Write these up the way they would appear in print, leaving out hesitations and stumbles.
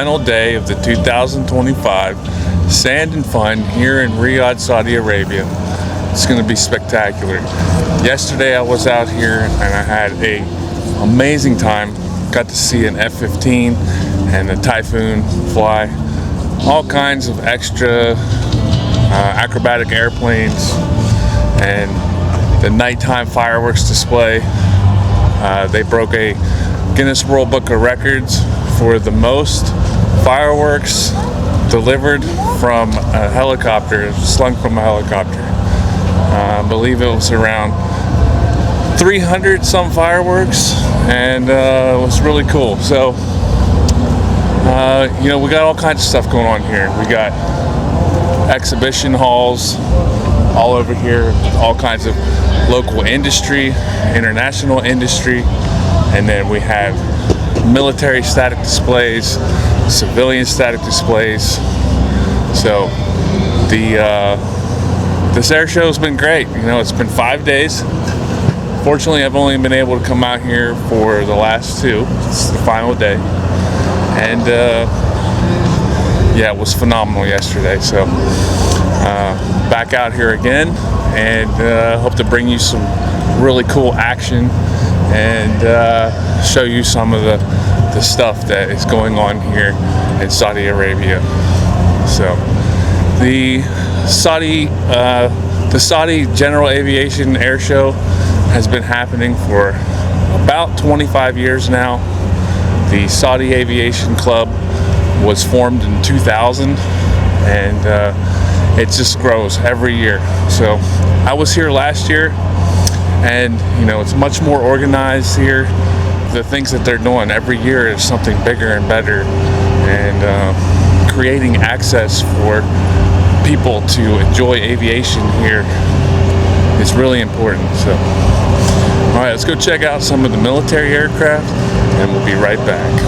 final day of the 2025 Sand and Fun here in Riyadh, Saudi Arabia. It's going to be spectacular. Yesterday I was out here and I had an amazing time. Got to see an F-15 and a Typhoon fly. All kinds of extra acrobatic airplanes and the nighttime fireworks display. They broke a Guinness World Book of Records for the most fireworks delivered from a helicopter, slung from a helicopter. I believe it was around 300 some fireworks, and it was really cool. So, you know, we got all kinds of stuff going on here. We got exhibition halls all over here, all kinds of local industry, international industry, and then we have military static displays, civilian static displays. So this air show has been great. You know, it's been 5 days. Fortunately, I've only been able to come out here for the last two. It's the final day, and yeah, it was phenomenal yesterday. So back out here again, and hope to bring you some really cool action and show you some of the stuff that is going on here in Saudi Arabia. So the Saudi General Aviation Air Show has been happening for about 25 years now. The Saudi Aviation Club was formed in 2000, and it just grows every year. So I was here last year, and you know, it's much more organized here. The things that they're doing every year is something bigger and better, and creating access for people to enjoy aviation here is really important. So all right, let's go check out some of the military aircraft, and we'll be right back.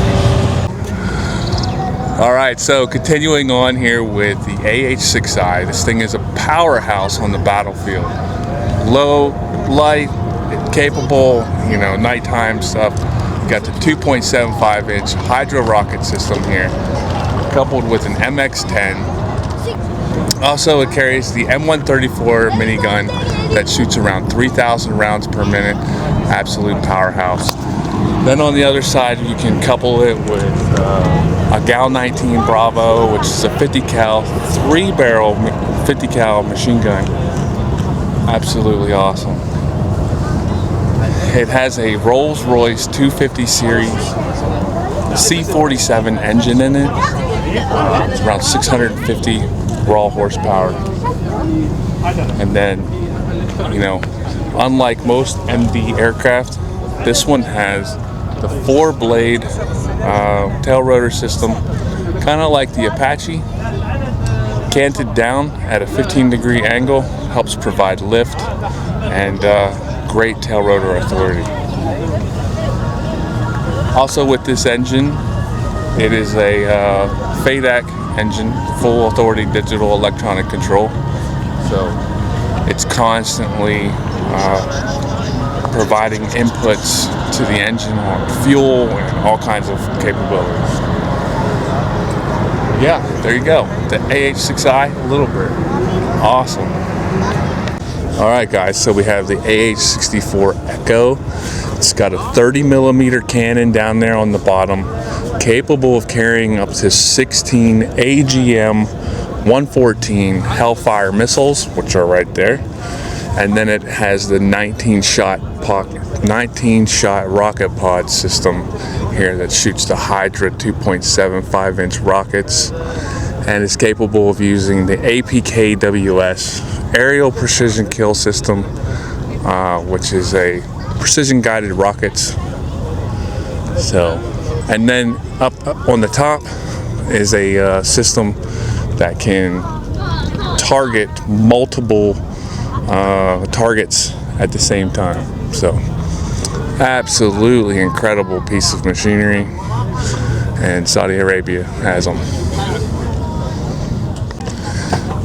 All right, so continuing on here with the AH-6I. This thing is a powerhouse on the battlefield. Low, light, capable, you know, nighttime stuff. You got the 2.75-inch hydro rocket system here, coupled with an MX-10. Also, it carries the M134 minigun that shoots around 3,000 rounds per minute. Absolute powerhouse. Then on the other side, you can couple it with a Gal 19 Bravo, which is a 50 cal, 3-barrel 50 cal machine gun. Absolutely awesome. It has a Rolls-Royce 250 series C47 engine in it. It's around 650 raw horsepower. And then, you know, unlike most MD aircraft, this one has the 4-blade tail rotor system, kind of like the Apache, canted down at a 15-degree angle, helps provide lift and great tail rotor authority. Also with this engine, it is a FADEC engine, full authority digital electronic control. So it's constantly providing inputs to the engine on fuel and all kinds of capabilities. Yeah, there you go. The AH-6I Little Bird. Awesome. All right, guys, so we have the AH-64 Echo. It's got a 30 millimeter cannon down there on the bottom, capable of carrying up to 16 AGM-114 Hellfire missiles, which are right there. And then it has the 19-shot rocket pod system here that shoots the Hydra 2.75-inch rockets, and is capable of using the APKWS aerial precision kill system, which is a precision guided rockets. So, and then up on the top is a system that can target multiple targets at the same time. So absolutely incredible piece of machinery, and Saudi Arabia has them.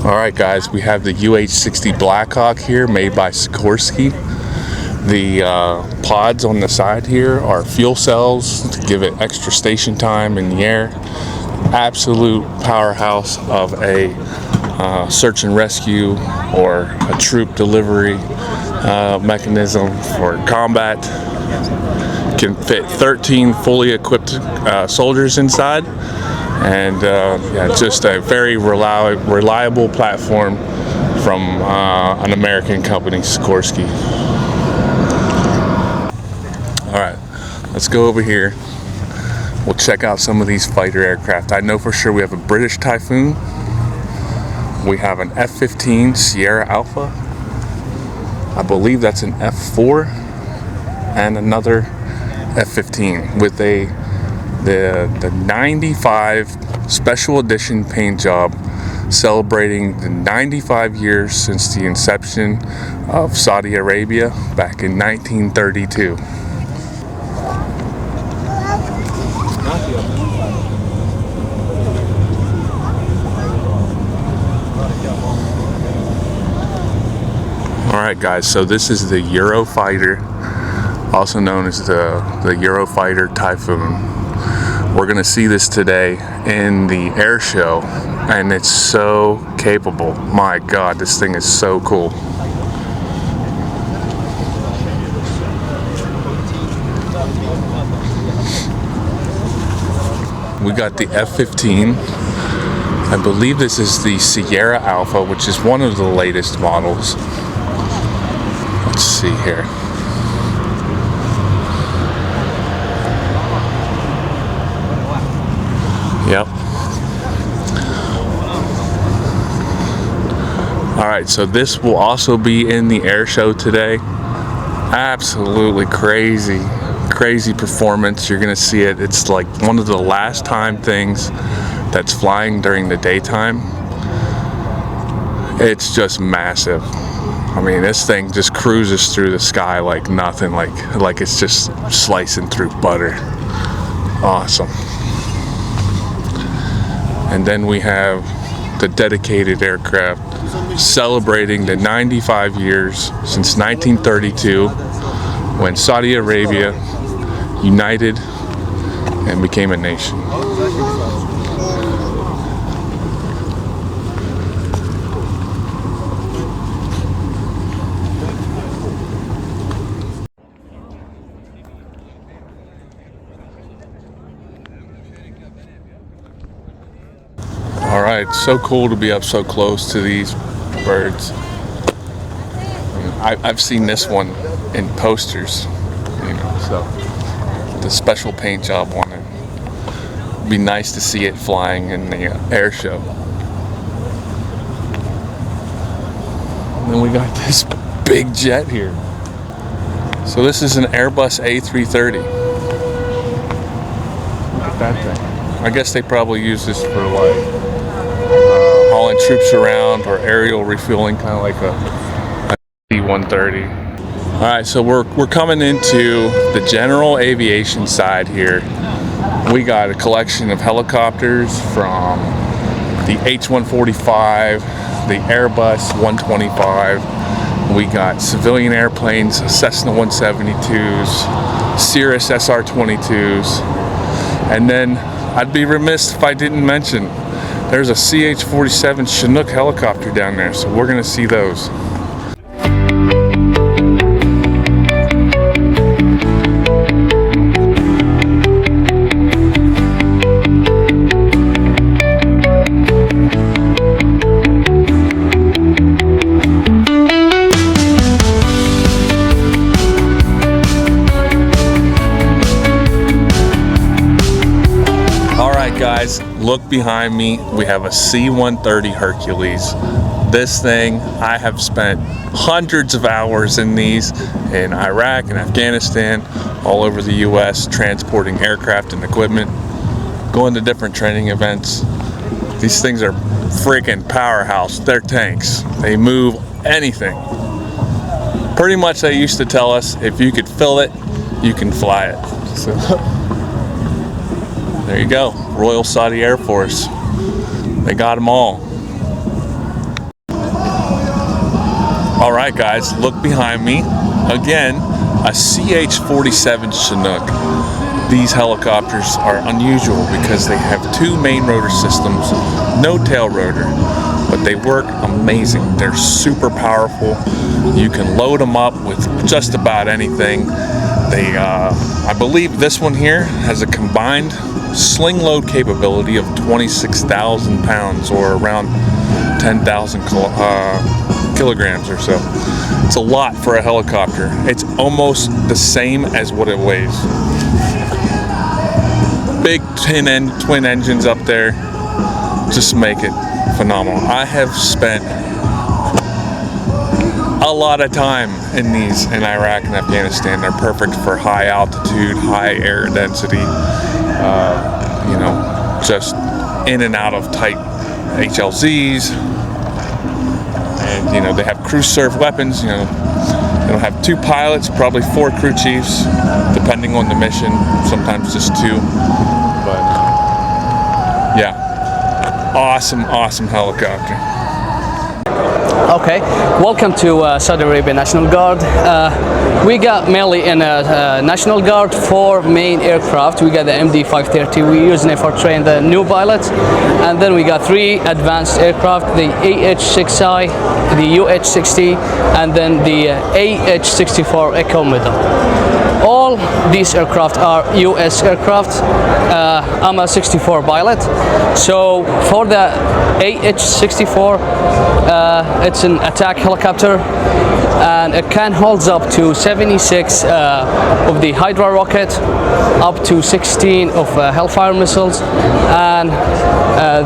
Alright guys, we have the UH-60 Blackhawk here, made by Sikorsky. The pods on the side here are fuel cells to give it extra station time in the air. absolute powerhouse of a search and rescue or a troop delivery mechanism for combat. Can fit 13 fully equipped soldiers inside, and yeah, just a very reliable platform from an American company, Sikorsky. All right, let's go over here. We'll check out some of these fighter aircraft. I know for sure we have a British Typhoon. We have an F-15 Sierra Alpha. I believe that's an F-4 and another F-15 with the 95 special edition paint job celebrating the 95 years since the inception of Saudi Arabia back in 1932. Alright guys, so this is the Eurofighter, also known as the Eurofighter Typhoon. We're going to see this today in the Airshow, and it's so capable. My God, this thing is so cool. We got the F-15. I believe this is the Sierra Alpha, which is one of the latest models. Let's see here. Yep. Alright, so this will also be in the air show today. Absolutely crazy performance. You're gonna see it. It's like one of the last time things that's flying during the daytime. It's just massive. I mean, this thing just cruises through the sky like nothing, like it's just slicing through butter. Awesome. And then we have the dedicated aircraft celebrating the 95 years since 1932 when Saudi Arabia united and became a nation. Alright, so cool to be up so close to these birds. I've seen this one in posters, you know, so the special paint job on it. It'd be nice to see it flying in the air show. And then we got this big jet here. So this is an Airbus A330. Look at that thing. I guess they probably use this for like hauling troops around or aerial refueling, kind of like a C-130. All right, so we're coming into the general aviation side here. We got a collection of helicopters from the H-145, the Airbus 125. We got civilian airplanes, Cessna 172s, Cirrus SR-22s, and then I'd be remiss if I didn't mention there's a CH-47 Chinook helicopter down there, so we're gonna see those. Guys, look behind me. We have a C-130 Hercules. This thing, I have spent hundreds of hours in these in Iraq and Afghanistan, all over the US, transporting aircraft and equipment, going to different training events. These things are freaking powerhouse. They're tanks. They move anything. Pretty much they used to tell us, if you could fill it, you can fly it. So there you go, Royal Saudi Air Force. They got them all. All right, guys, look behind me. Again, a CH-47 Chinook. these helicopters are unusual because they have two main rotor systems, no tail rotor, but they work amazing. They're super powerful. You can load them up with just about anything. They, I believe this one here has a combined sling load capability of 26,000 pounds or around 10,000 kilograms or so. It's a lot for a helicopter. It's almost the same as what it weighs. Big twin engines up there just make it phenomenal. I have spent a lot of time in these in Iraq and Afghanistan. They're perfect for high altitude, high air density, you know, just in and out of tight HLZs. And, you know, they have crew serve weapons. You know, they'll have two pilots, probably 4 crew chiefs, depending on the mission, sometimes just 2. But, yeah, awesome helicopter. Okay, welcome to Saudi Arabia National Guard. We got mainly in National Guard 4 main aircraft. We got the MD-530, we're using it for training the new pilots. And then we got 3 advanced aircraft, the AH-6I, the UH-60, and then the AH-64 Echo Middle. All these aircraft are US aircraft. I'm a 64 pilot. So for the AH-64, it's an attack helicopter, and it can hold up to 76 of the Hydra rocket, up to 16 of Hellfire missiles, and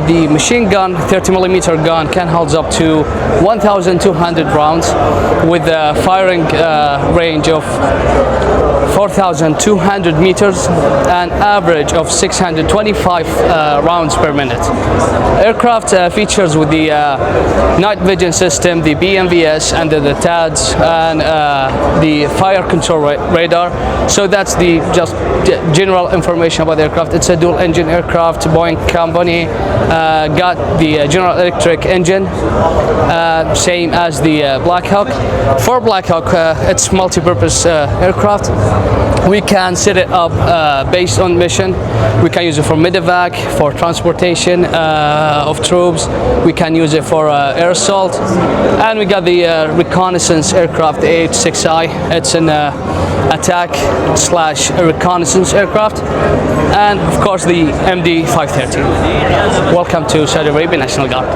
the machine gun, 30mm gun, can hold up to 1,200 rounds with a firing range of 4,200 meters and average of 625 rounds per minute. Aircraft features with the night vision system, the BMVS, and the TADS, and the fire control radar. So that's the just general information about the aircraft. It's a dual engine aircraft. Boeing company got the General Electric engine, same as the Blackhawk. For Blackhawk, it's multi-purpose aircraft. We can set it up based on mission. We can use it for medevac, for transportation of troops. We can use it for air assault. And we got the reconnaissance aircraft, the AH-6I. It's an attack/reconnaissance aircraft. And of course the MD-530. Welcome to Saudi Arabia National Guard.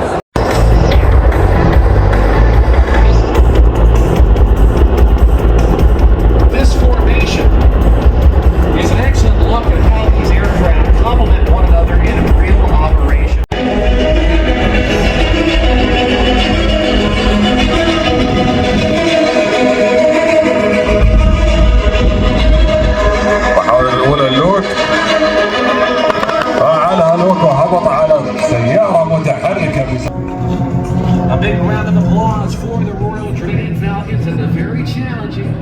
A big round of applause for the Royal Training Falcons and the very challenging.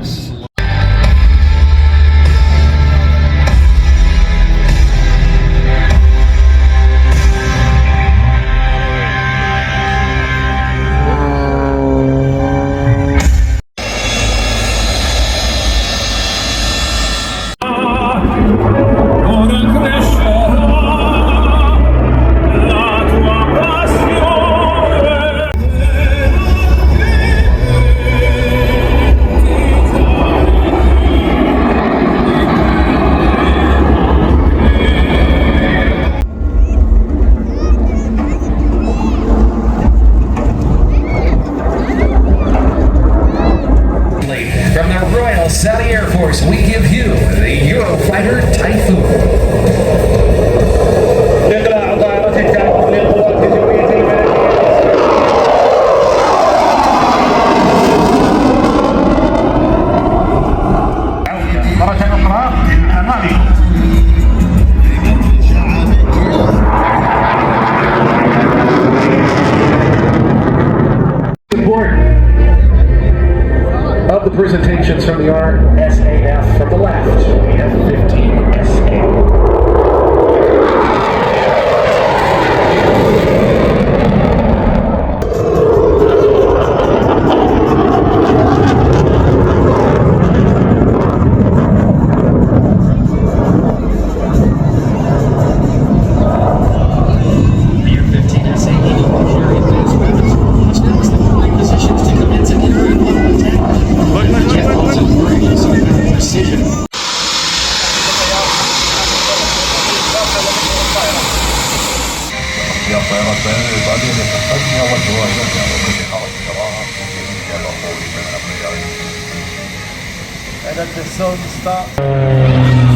Saudi Air Force, we give you the Eurofighter Typhoon. Of the presentations from the RSAF from the left, we have 15 SA. let the sun start.